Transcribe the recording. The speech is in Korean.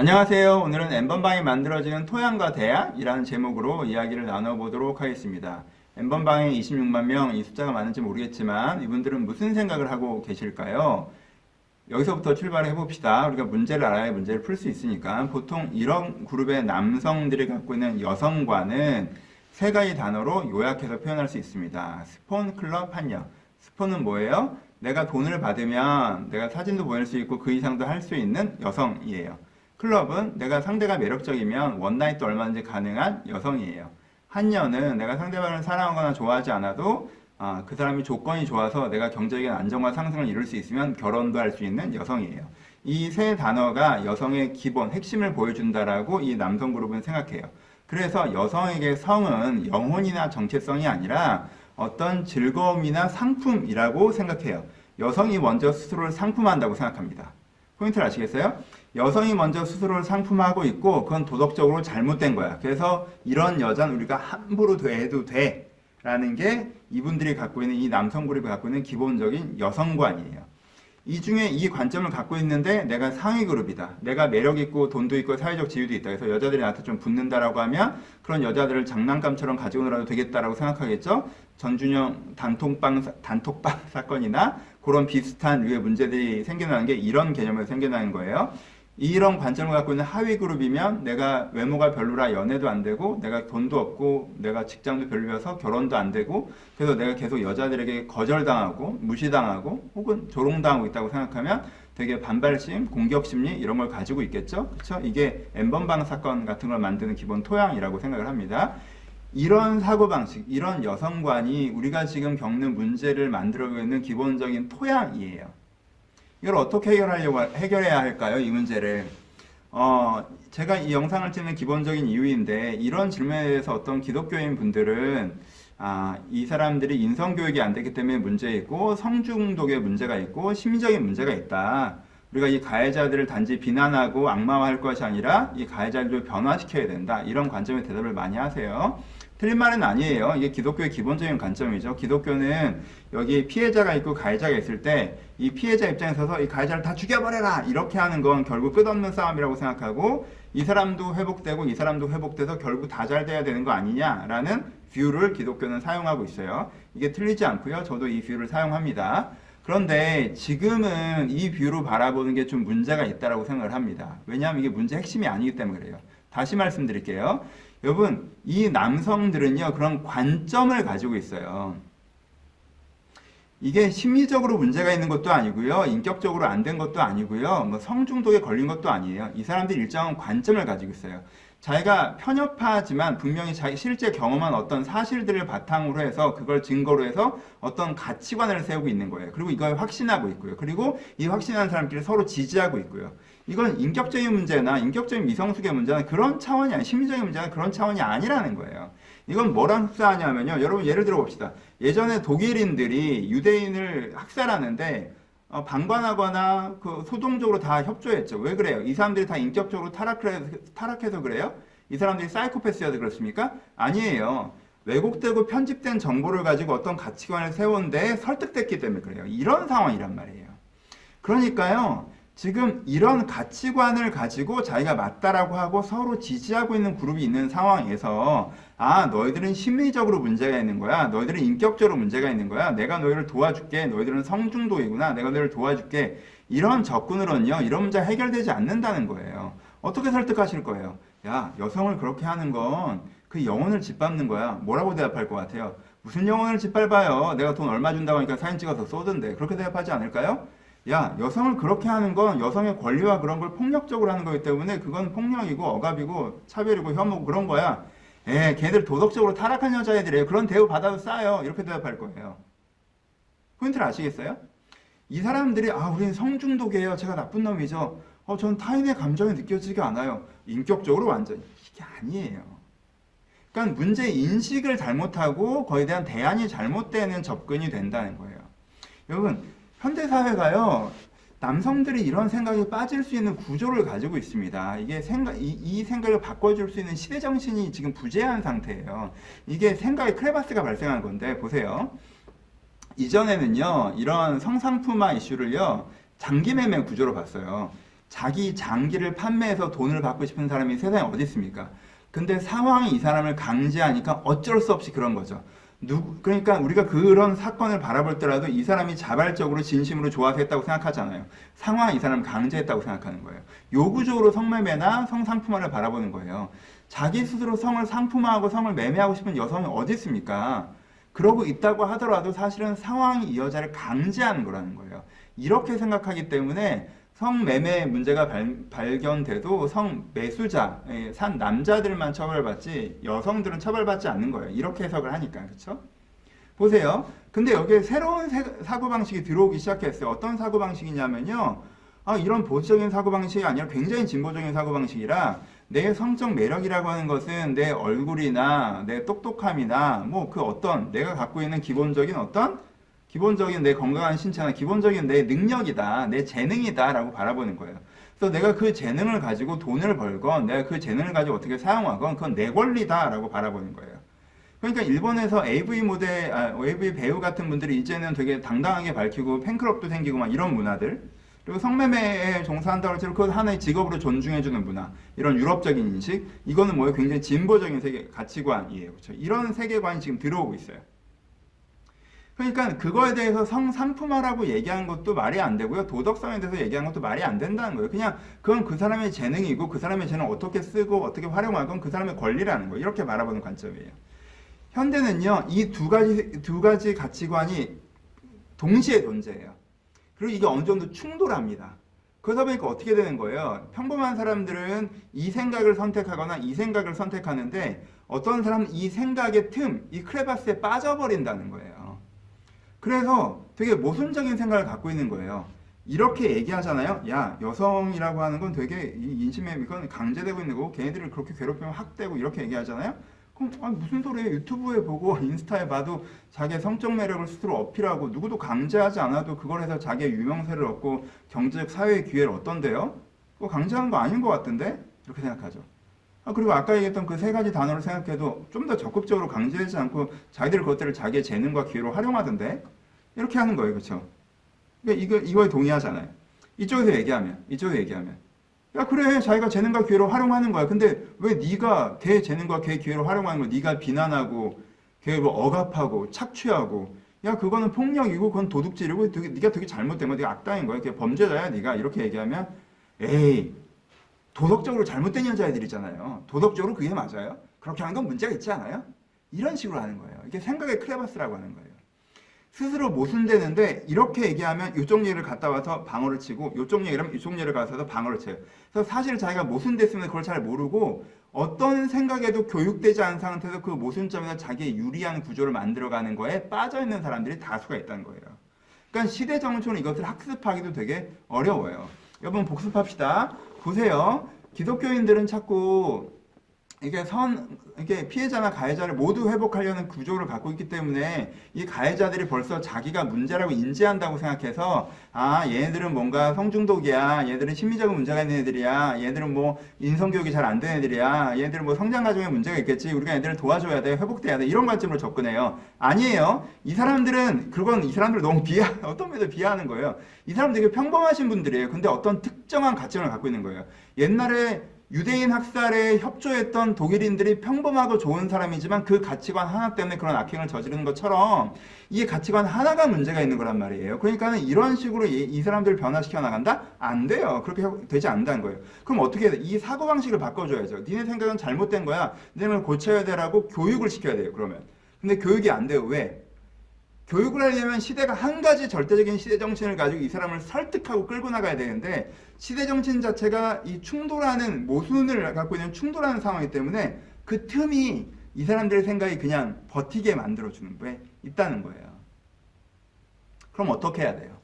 안녕하세요. 오늘은 N번방이 만들어지는 토양과 대안이라는 제목으로 이야기를 나눠보도록 하겠습니다. N번방에 26만 명, 이 숫자가 맞는지 모르겠지만 이분들은 무슨 생각을 하고 계실까요? 여기서부터 출발해 봅시다. 우리가 문제를 알아야 문제를 풀 수 있으니까. 보통 이런 그룹의 남성들이 갖고 있는 여성관은 세 가지 단어로 요약해서 표현할 수 있습니다. 스폰, 클럽, 판녀. 스폰은 뭐예요? 내가 돈을 받으면 내가 사진도 보낼 수 있고 그 이상도 할 수 있는 여성이에요. 클럽은 내가 상대가 매력적이면 원나잇도 얼마든지 가능한 여성이에요. 한녀는 내가 상대방을 사랑하거나 좋아하지 않아도 그 사람이 조건이 좋아서 내가 경제적인 안정과 상승을 이룰 수 있으면 결혼도 할 수 있는 여성이에요. 이 세 단어가 여성의 기본, 핵심을 보여준다라고 이 남성 그룹은 생각해요. 그래서 여성에게 성은 영혼이나 정체성이 아니라 어떤 즐거움이나 상품이라고 생각해요. 여성이 먼저 스스로를 상품한다고 생각합니다. 포인트를 아시겠어요? 여성이 먼저 스스로를 상품하고 있고 그건 도덕적으로 잘못된 거야. 그래서 이런 여자는 우리가 함부로 대해도 돼 라는 게 이분들이 갖고 있는, 이 남성 그룹이 갖고 있는 기본적인 여성관이에요. 이 중에 이 관점을 갖고 있는데 내가 상위 그룹이다, 내가 매력 있고 돈도 있고 사회적 지위도 있다, 그래서 여자들이 나한테 좀 붙는다라고 하면 그런 여자들을 장난감처럼 가지고 놀아도 되겠다라고 생각하겠죠. 전준영 단톡방 사건이나 그런 비슷한 류의 문제들이 생겨나는 게 이런 개념에서 생겨나는 거예요. 이런 관점을 갖고 있는 하위 그룹이면 내가 외모가 별로라 연애도 안 되고, 내가 돈도 없고, 내가 직장도 별로여서 결혼도 안 되고, 그래서 내가 계속 여자들에게 거절당하고 무시당하고 혹은 조롱당하고 있다고 생각하면 되게 반발심, 공격심리 이런 걸 가지고 있겠죠. 그렇죠? 이게 N번방 사건 같은 걸 만드는 기본 토양이라고 생각을 합니다. 이런 사고방식, 이런 여성관이 우리가 지금 겪는 문제를 만들어가고 있는 기본적인 토양이에요. 이걸 어떻게 해결해야 할까요? 이 문제를. 제가 이 영상을 찍는 기본적인 이유인데, 이런 질문에 대해서 어떤 기독교인 분들은, 이 사람들이 인성교육이 안 되기 때문에 문제이고, 성중독의 문제가 있고, 심리적인 문제가 있다. 우리가 이 가해자들을 단지 비난하고 악마화할 것이 아니라, 이 가해자들을 변화시켜야 된다. 이런 관점의 대답을 많이 하세요. 틀린 말은 아니에요. 이게 기독교의 기본적인 관점이죠. 기독교는 여기 피해자가 있고 가해자가 있을 때 이 피해자 입장에 서서 이 가해자를 다 죽여버려라 이렇게 하는 건 결국 끝없는 싸움이라고 생각하고, 이 사람도 회복되고 이 사람도 회복돼서 결국 다 잘 돼야 되는 거 아니냐라는 뷰를 기독교는 사용하고 있어요. 이게 틀리지 않고요. 저도 이 뷰를 사용합니다. 그런데 지금은 이 뷰로 바라보는 게 좀 문제가 있다고 생각을 합니다. 왜냐하면 이게 문제 핵심이 아니기 때문에 그래요. 다시 말씀드릴게요. 여러분, 이 남성들은요, 그런 관점을 가지고 있어요. 이게 심리적으로 문제가 있는 것도 아니고요, 인격적으로 안 된 것도 아니고요, 뭐 성중독에 걸린 것도 아니에요. 이 사람들이 일정한 관점을 가지고 있어요. 자기가 편협하지만 분명히 자기 실제 경험한 어떤 사실들을 바탕으로 해서 그걸 증거로 해서 어떤 가치관을 세우고 있는 거예요. 그리고 이걸 확신하고 있고요. 그리고 이 확신하는 사람끼리 서로 지지하고 있고요. 이건 인격적인 문제나 인격적인 미성숙의 문제나 그런 차원이 아니, 심리적인 문제나 그런 차원이 아니라는 거예요. 이건 뭐랑 흡사하냐면요. 여러분 예를 들어 봅시다. 예전에 독일인들이 유대인을 학살하는데 방관하거나 그 소동적으로 다 협조했죠. 왜 그래요? 이 사람들이 다 인격적으로 타락해서 그래요? 이 사람들이 사이코패스여서 그렇습니까? 아니에요. 왜곡되고 편집된 정보를 가지고 어떤 가치관을 세우는데 설득됐기 때문에 그래요. 이런 상황이란 말이에요. 그러니까요, 지금 이런 가치관을 가지고 자기가 맞다라고 하고 서로 지지하고 있는 그룹이 있는 상황에서, 너희들은 심리적으로 문제가 있는 거야. 너희들은 인격적으로 문제가 있는 거야. 내가 너희를 도와줄게. 너희들은 성중독이구나. 내가 너희를 도와줄게. 이런 접근으로는요, 이런 문제가 해결되지 않는다는 거예요. 어떻게 설득하실 거예요? 야, 여성을 그렇게 하는 건 그 영혼을 짓밟는 거야. 뭐라고 대답할 것 같아요? 무슨 영혼을 짓밟아요? 내가 돈 얼마 준다고 하니까 사진 찍어서 쏘던데. 그렇게 대답하지 않을까요? 야, 여성을 그렇게 하는 건 여성의 권리와 그런 걸 폭력적으로 하는 거기 때문에 그건 폭력이고 억압이고 차별이고 혐오고 그런 거야. 걔들 도덕적으로 타락한 여자애들이에요. 그런 대우 받아도 싸요. 이렇게 대답할 거예요. 포인트를 아시겠어요? 이 사람들이 우리는 성중독이에요. 제가 나쁜 놈이죠. 전 타인의 감정이 느껴지지가 않아요. 인격적으로 완전히. 이게 아니에요. 그러니까 문제 인식을 잘못하고 거기에 대한 대안이 잘못되는 접근이 된다는 거예요. 여러분, 현대사회가요, 남성들이 이런 생각에 빠질 수 있는 구조를 가지고 있습니다. 이게 이 생각을 바꿔줄 수 있는 시대정신이 지금 부재한 상태예요. 이게 생각의 크레바스가 발생한 건데, 보세요. 이전에는요, 이런 성상품화 이슈를요, 장기 매매 구조로 봤어요. 자기 장기를 판매해서 돈을 받고 싶은 사람이 세상에 어디 있습니까? 근데 상황이 이 사람을 강제하니까 어쩔 수 없이 그런 거죠. 그러니까 우리가 그런 사건을 바라볼 때라도 이 사람이 자발적으로 진심으로 좋아서 했다고 생각하잖아요. 상황이 이 사람을 강제했다고 생각하는 거예요. 요구적으로 성매매나 성상품화를 바라보는 거예요. 자기 스스로 성을 상품화하고 성을 매매하고 싶은 여성이 어디 있습니까? 그러고 있다고 하더라도 사실은 상황이 이 여자를 강제하는 거라는 거예요. 이렇게 생각하기 때문에 성매매 문제가 발견돼도 성매수자, 산 남자들만 처벌받지 여성들은 처벌받지 않는 거예요. 이렇게 해석을 하니까. 그렇죠? 보세요. 근데 여기에 새로운 사고방식이 들어오기 시작했어요. 어떤 사고방식이냐면요. 이런 보수적인 사고방식이 아니라 굉장히 진보적인 사고방식이라 내 성적 매력이라고 하는 것은 내 얼굴이나 내 똑똑함이나 뭐 그 어떤 내가 갖고 있는 기본적인 내 건강한 신체나 기본적인 내 능력이다, 내 재능이다 라고 바라보는 거예요. 그래서 내가 그 재능을 가지고 돈을 벌건 내가 그 재능을 가지고 어떻게 사용하건 그건 내 권리다 라고 바라보는 거예요. 그러니까 일본에서 AV 배우 같은 분들이 이제는 되게 당당하게 밝히고 팬클럽도 생기고 막 이런 문화들, 그리고 성매매에 종사한다고 해서 그걸 하나의 직업으로 존중해주는 문화, 이런 유럽적인 인식, 이거는 뭐예요? 굉장히 진보적인 세계 가치관이에요. 그렇죠? 이런 세계관이 지금 들어오고 있어요. 그러니까 그거에 대해서 성상품화라고 얘기하는 것도 말이 안 되고요. 도덕성에 대해서 얘기하는 것도 말이 안 된다는 거예요. 그냥 그건 그 사람의 재능이고 그 사람의 재능을 어떻게 쓰고 어떻게 활용하건 그 사람의 권리라는 거예요. 이렇게 바라보는 관점이에요. 현대는요. 이 두 가지 가치관이 동시에 존재해요. 그리고 이게 어느 정도 충돌합니다. 그러다 보니까 어떻게 되는 거예요? 평범한 사람들은 이 생각을 선택하거나 이 생각을 선택하는데 어떤 사람은 이 생각의 이 크레바스에 빠져버린다는 거예요. 그래서 되게 모순적인 생각을 갖고 있는 거예요. 이렇게 얘기하잖아요. 야, 여성이라고 하는 건 되게 인신매매, 이건 강제되고 있는 거고 걔네들을 그렇게 괴롭히면 학대고 이렇게 얘기하잖아요. 그럼 무슨 소리예요? 유튜브에 보고 인스타에 봐도 자기의 성적 매력을 스스로 어필하고 누구도 강제하지 않아도 그걸 해서 자기의 유명세를 얻고 경제적 사회의 기회를 얻던데요? 그거 강제하는 거 아닌 것 같은데? 이렇게 생각하죠. 그리고 아까 얘기했던 그 세 가지 단어를 생각해도 좀 더 적극적으로 강제하지 않고 자기들 그것들을 자기의 재능과 기회로 활용하던데? 이렇게 하는 거예요. 그렇죠? 그러니까 이거에 동의하잖아요. 이쪽에서 얘기하면. 야, 그래. 자기가 재능과 기회로 활용하는 거야. 근데 왜 네가 걔 재능과 걔 기회로 활용하는 걸 네가 비난하고 걔 뭐 억압하고 착취하고 야, 그거는 폭력이고 그건 도둑질이고 네가 되게 잘못된 거야. 네가 악당인 거야. 걔 범죄자야. 네가 이렇게 얘기하면 에이, 도덕적으로 잘못된 여자애들이잖아요. 도덕적으로 그게 맞아요? 그렇게 하는 건 문제가 있지 않아요? 이런 식으로 하는 거예요. 이게 생각의 크레바스라고 하는 거예요. 스스로 모순되는데 이렇게 얘기하면 이쪽 얘기를 갖다 와서 방어를 치고 이쪽 얘기를 하면 이쪽 얘기를 가서 방어를 쳐요. 그래서 사실 자기가 모순됐으면 그걸 잘 모르고 어떤 생각에도 교육되지 않은 상태에서 그 모순점에서 자기의 유리한 구조를 만들어가는 거에 빠져있는 사람들이 다수가 있다는 거예요. 그러니까 시대정신으로 이것을 학습하기도 되게 어려워요. 여러분 복습합시다. 보세요. 기독교인들은 자꾸 이게 피해자나 가해자를 모두 회복하려는 구조를 갖고 있기 때문에 이 가해자들이 벌써 자기가 문제라고 인지한다고 생각해서 얘네들은 뭔가 성중독이야, 얘네들은 심리적인 문제가 있는 애들이야, 얘네들은 뭐 인성교육이 잘 안 된 애들이야, 얘네들은 뭐 성장 과정에 문제가 있겠지, 우리가 얘네들을 도와줘야 돼, 회복돼야 돼, 이런 관점으로 접근해요. 아니에요. 이 사람들은 이 사람들을 너무 어떤 면에서 비하하는 거예요. 이 사람들 되게 평범하신 분들이에요. 근데 어떤 특정한 가치관을 갖고 있는 거예요. 옛날에 유대인 학살에 협조했던 독일인들이 평범하고 좋은 사람이지만 그 가치관 하나 때문에 그런 악행을 저지르는 것처럼 이 가치관 하나가 문제가 있는 거란 말이에요. 그러니까 이런 식으로 이 사람들을 변화시켜 나간다? 안 돼요. 그렇게 되지 않는다는 거예요. 그럼 어떻게 해야 돼? 이 사고방식을 바꿔줘야죠. 니네 생각은 잘못된 거야. 니네는 고쳐야 되라고 교육을 시켜야 돼요. 그러면. 근데 교육이 안 돼요. 왜? 교육을 하려면 시대가 한 가지 절대적인 시대 정신을 가지고 이 사람을 설득하고 끌고 나가야 되는데 시대 정신 자체가 이 충돌하는 모순을 갖고 있는 충돌하는 상황이기 때문에 그 틈이 이 사람들의 생각이 그냥 버티게 만들어주는 거에 있다는 거예요. 그럼 어떻게 해야 돼요?